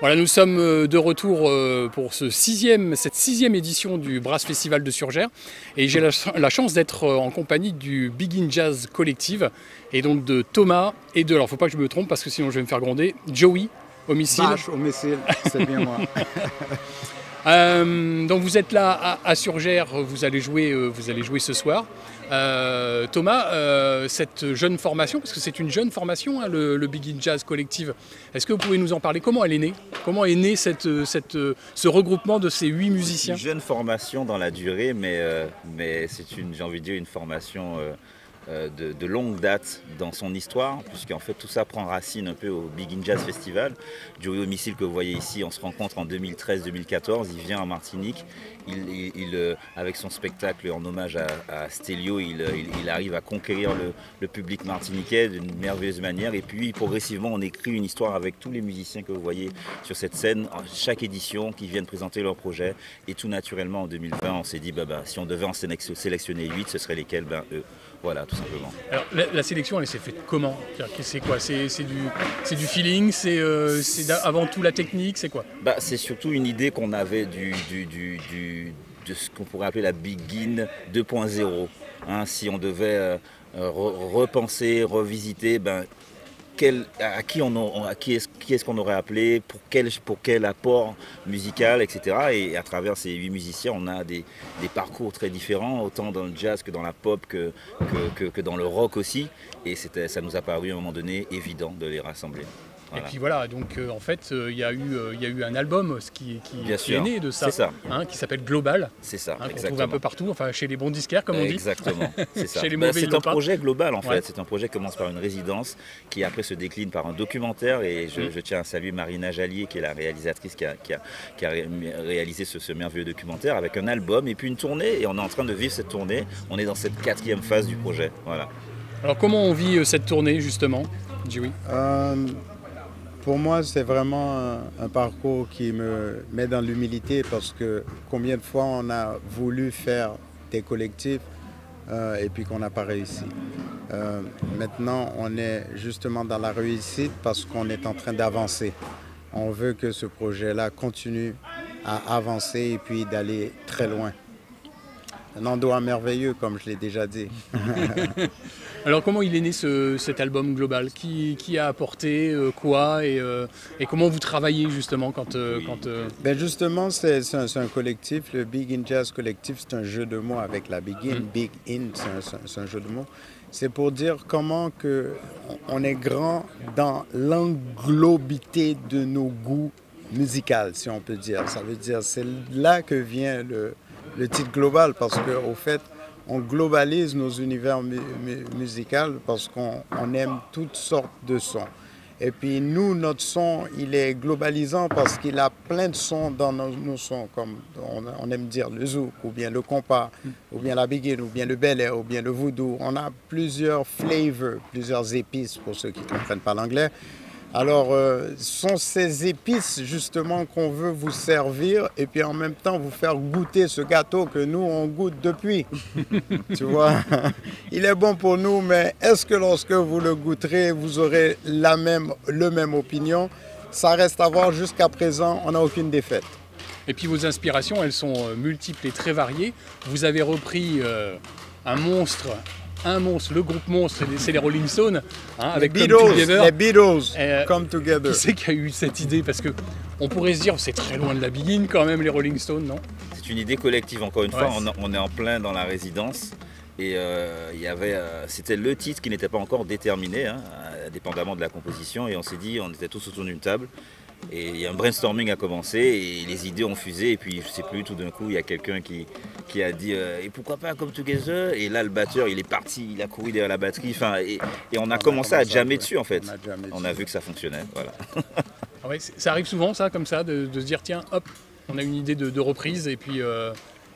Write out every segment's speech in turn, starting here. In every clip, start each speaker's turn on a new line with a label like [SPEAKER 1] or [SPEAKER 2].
[SPEAKER 1] Voilà, nous sommes de retour pour cette sixième édition du Brass Festival de Surgères. Et j'ai la chance d'être en compagnie du Big In Jazz Collective et donc de Thomas et de, alors faut pas que je me trompe parce que sinon je vais me faire gronder, Joey au missile.
[SPEAKER 2] Bâche au missile, c'est bien moi.
[SPEAKER 1] Donc vous êtes là à Surgères, vous allez jouer ce soir. Thomas, cette jeune formation, parce que c'est une jeune formation, hein, le Big In Jazz Collective, est-ce que vous pouvez nous en parler? Comment elle est née? Comment est né ce regroupement de ces 8 musiciens?
[SPEAKER 3] Une jeune formation dans la durée, mais c'est j'ai envie de dire, une formation de longue date dans son histoire, puisqu'en fait tout ça prend racine un peu au Big In Jazz Festival. Joey au missile que vous voyez ici, on se rencontre en 2013-2014, il vient en Martinique, avec son spectacle en hommage à Stelio, il arrive à conquérir le public martiniquais d'une merveilleuse manière, et puis progressivement on écrit une histoire avec tous les musiciens que vous voyez sur cette scène, chaque édition qui viennent présenter leur projet, et tout naturellement en 2020 on s'est dit si on devait en sélectionner 8, ce seraient lesquels? Eux. Voilà, tout simplement.
[SPEAKER 1] Alors, la sélection, elle s'est faite comment? C'est quoi? C'est du feeling? C'est avant tout la technique? C'est quoi?
[SPEAKER 3] C'est surtout une idée qu'on avait de ce qu'on pourrait appeler la Big In 2.0. Hein, si on devait repenser, revisiter, qui est-ce qu'on aurait appelé, pour quel apport musical, etc. Et à travers ces 8 musiciens, on a des parcours très différents, autant dans le jazz que dans la pop, que dans le rock aussi. Et ça nous a paru à un moment donné évident de les rassembler.
[SPEAKER 1] Voilà. Et puis voilà, donc en fait, il y a eu un album qui est né de ça, hein, qui s'appelle Global.
[SPEAKER 3] C'est ça,
[SPEAKER 1] hein, qu'on trouve un peu partout, enfin chez les bons disquaires, comme on dit.
[SPEAKER 3] Exactement, c'est ça.
[SPEAKER 1] Chez les mauvais,
[SPEAKER 3] c'est un projet global en fait.
[SPEAKER 1] Ouais.
[SPEAKER 3] C'est un projet qui commence par une résidence, qui après se décline par un documentaire. Et je tiens à saluer Marina Jallier, qui est la réalisatrice qui a réalisé ce merveilleux documentaire, avec un album et puis une tournée. Et on est en train de vivre cette tournée. On est dans cette 4e phase du projet. Voilà.
[SPEAKER 1] Alors comment on vit cette tournée justement, Joey?
[SPEAKER 2] Pour moi, c'est vraiment un parcours qui me met dans l'humilité parce que combien de fois on a voulu faire des collectifs et puis qu'on n'a pas réussi. Maintenant, on est justement dans la réussite parce qu'on est en train d'avancer. On veut que ce projet-là continue à avancer et puis d'aller très loin. Un endroit merveilleux, comme je l'ai déjà dit.
[SPEAKER 1] Alors comment il est né cet album global? Qui a apporté quoi et comment vous travaillez justement quand...
[SPEAKER 2] Justement, c'est un collectif, le Big In Jazz Collectif, c'est un jeu de mots avec la Big In. Big In, c'est un jeu de mots. C'est pour dire comment on est grand dans l'englobité de nos goûts musicaux, si on peut dire. Ça veut dire, c'est là que vient le titre global, parce qu'au fait, on globalise nos univers musicaux parce qu'on aime toutes sortes de sons. Et puis nous, notre son, il est globalisant parce qu'il a plein de sons dans nos sons, comme on aime dire le zouk, ou bien le compas, ou bien la biguine, ou bien le bel air, ou bien le voodoo. On a plusieurs flavors, plusieurs épices pour ceux qui ne comprennent pas l'anglais. Alors, ce sont ces épices justement qu'on veut vous servir et puis en même temps vous faire goûter ce gâteau que nous, on goûte depuis. Tu vois, il est bon pour nous, mais est-ce que lorsque vous le goûterez, vous aurez le même opinion? Ça reste à voir. Jusqu'à présent, on n'a aucune défaite.
[SPEAKER 1] Et puis vos inspirations, elles sont multiples et très variées. Vous avez repris un monstre, le groupe monstre, c'est les Rolling Stones, hein, avec
[SPEAKER 2] les Beatles, Come Together.
[SPEAKER 1] Qui c'est qui a eu cette idée? Parce que on pourrait se dire, c'est très loin de la Big In quand même, les Rolling Stones, non?
[SPEAKER 3] C'est une idée collective, encore une fois, on est en plein dans la résidence. Et c'était le titre qui n'était pas encore déterminé, hein, dépendamment de la composition. Et on s'est dit, on était tous autour d'une table. Et un brainstorming a commencé et les idées ont fusé. Et puis, je ne sais plus, tout d'un coup, il y a quelqu'un qui a dit et pourquoi pas Come Together? Et là, le batteur, il est parti, il a couru derrière la batterie. Et on a commencé à jammer dessus, en fait. On a vu que ça fonctionnait. Voilà.
[SPEAKER 1] Ah ouais, ça arrive souvent, ça, comme ça, de se dire, tiens, hop, on a une idée de reprise et puis...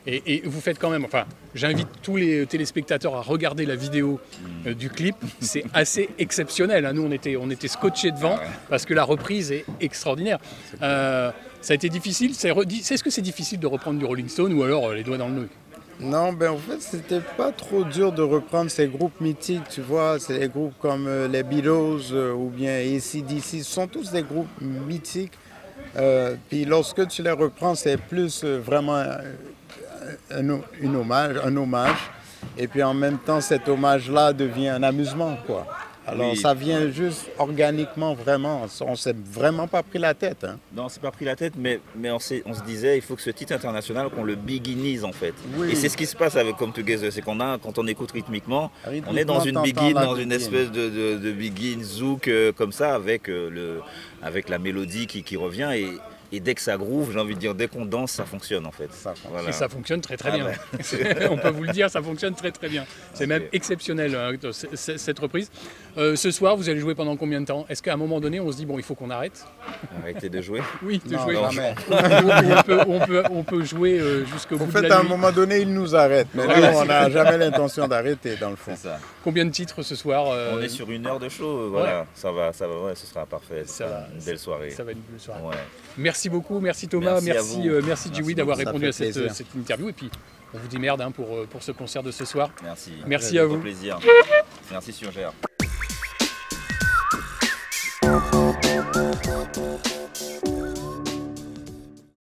[SPEAKER 1] Et vous faites quand même, enfin, j'invite tous les téléspectateurs à regarder la vidéo du clip. C'est assez exceptionnel, hein. Nous, on était scotchés devant parce que la reprise est extraordinaire. Ça a été difficile. Est-ce que c'est difficile de reprendre du Rolling Stone ou alors les doigts dans le nœud?
[SPEAKER 2] Non, en fait, c'était pas trop dur de reprendre ces groupes mythiques, tu vois. C'est des groupes comme les Beatles ou bien AC/DC. Ce sont tous des groupes mythiques Puis lorsque tu les reprends, c'est plus vraiment un hommage. Et puis en même temps, cet hommage-là devient un amusement, quoi. Alors
[SPEAKER 3] Oui.
[SPEAKER 2] ça vient juste organiquement, vraiment. On s'est vraiment pas pris la tête. Hein.
[SPEAKER 3] Non, c'est pas pris la tête, mais on se disait, il faut que ce titre international, qu'on le beginise en fait.
[SPEAKER 2] Oui.
[SPEAKER 3] Et c'est ce qui se passe avec Come Together, c'est quand on écoute rythmiquement, on est dans une
[SPEAKER 2] Rythmiquement,
[SPEAKER 3] begin,
[SPEAKER 2] t'entends
[SPEAKER 3] dans
[SPEAKER 2] la
[SPEAKER 3] une
[SPEAKER 2] begin.
[SPEAKER 3] espèce de begin zouk comme ça, avec la mélodie qui revient. Et dès que ça groove, j'ai envie de dire, dès qu'on danse, ça fonctionne en fait.
[SPEAKER 2] Ça fonctionne.
[SPEAKER 3] Voilà.
[SPEAKER 1] Et ça fonctionne très très
[SPEAKER 3] Ah
[SPEAKER 1] bien.
[SPEAKER 3] ben.
[SPEAKER 1] On peut vous le dire, ça fonctionne très très bien. C'est même exceptionnel hein, cette reprise. Ce soir, vous allez jouer pendant combien de temps? Est-ce qu'à un moment donné, on se dit bon, il faut qu'on arrête?
[SPEAKER 3] Arrêtez de jouer.
[SPEAKER 1] Oui, de
[SPEAKER 2] Non,
[SPEAKER 1] jouer.
[SPEAKER 2] jamais.
[SPEAKER 1] On peut jouer jusqu'au
[SPEAKER 2] En
[SPEAKER 1] bout
[SPEAKER 2] fait,
[SPEAKER 1] de
[SPEAKER 2] à
[SPEAKER 1] la
[SPEAKER 2] un
[SPEAKER 1] nuit.
[SPEAKER 2] moment donné, ils nous arrêtent. Mais
[SPEAKER 1] Voilà,
[SPEAKER 2] nous, on n'a jamais l'intention d'arrêter, dans le fond.
[SPEAKER 3] C'est ça.
[SPEAKER 1] Combien de titres ce soir?
[SPEAKER 3] On est sur 1 heure de show, voilà. Ça va, ouais, ce sera parfait.
[SPEAKER 1] Ça va,
[SPEAKER 3] Une belle soirée.
[SPEAKER 1] Ça va être une belle soirée.
[SPEAKER 3] Ouais.
[SPEAKER 1] Merci beaucoup, merci Thomas,
[SPEAKER 3] Merci à vous.
[SPEAKER 1] merci Dewey
[SPEAKER 3] Merci
[SPEAKER 1] d'avoir
[SPEAKER 2] beaucoup.
[SPEAKER 1] répondu
[SPEAKER 2] Ça
[SPEAKER 1] à
[SPEAKER 2] fait
[SPEAKER 1] cette,
[SPEAKER 2] plaisir.
[SPEAKER 1] cette interview. Et puis, on vous dit merde hein, pour ce concert de ce soir.
[SPEAKER 3] Merci.
[SPEAKER 1] Merci à vous.
[SPEAKER 3] Au plaisir. Merci Surgère.